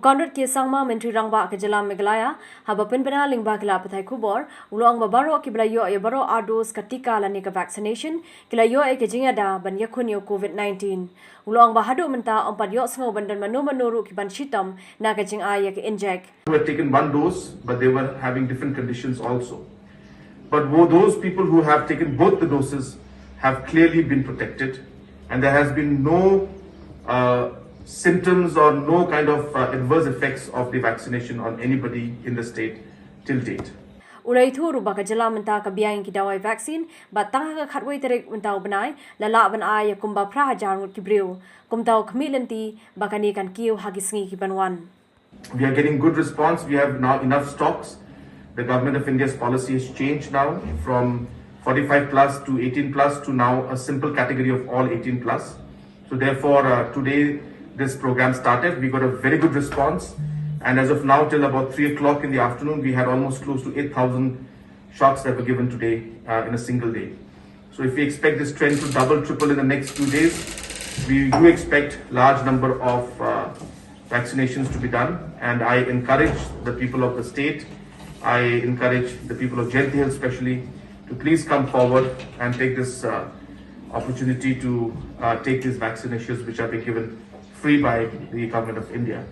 Conrad Kesangma Menteri Rangba ke Jalan Meghalaya haba penbena lingba kila patai kubor ulang babaro kibla yo e baro ados ketika lani ke vaccination kila yo e ke Jingīada ban yakun yo COVID-19 ulang bahadu menta empat yo sengo bandan manu kiban shitam na ke Jingīada Injek. Who had taken one dose, but they were having different conditions also. But those people who have taken both the doses have clearly been protected, and there has been no symptoms or no kind of adverse effects of the vaccination on anybody in the state till date. Ulai thu ruba ka jala menta ka biang ki dawai vaccine ba tang ka khatwai terek menta banai lala ban ay kumba phra hajar ki briu kumtau khmilanti ba kani kan kiu hagisngi ki banwan. We are getting good response. We have now enough stocks. The government of India's policy has changed now from 45 plus to 18 plus to now a simple category of all 18 plus. So therefore today this program started. We got a very good response, and as of now till about 3 o'clock in the afternoon we had almost close to 8,000 shots that were given today in a single day. So if we expect this trend to double, triple in the next few days, we do expect large number of vaccinations to be done, and I encourage the people of the state, I encourage the people of Jingīada especially to please come forward and take this opportunity to take these vaccinations which have been given free by the government of India.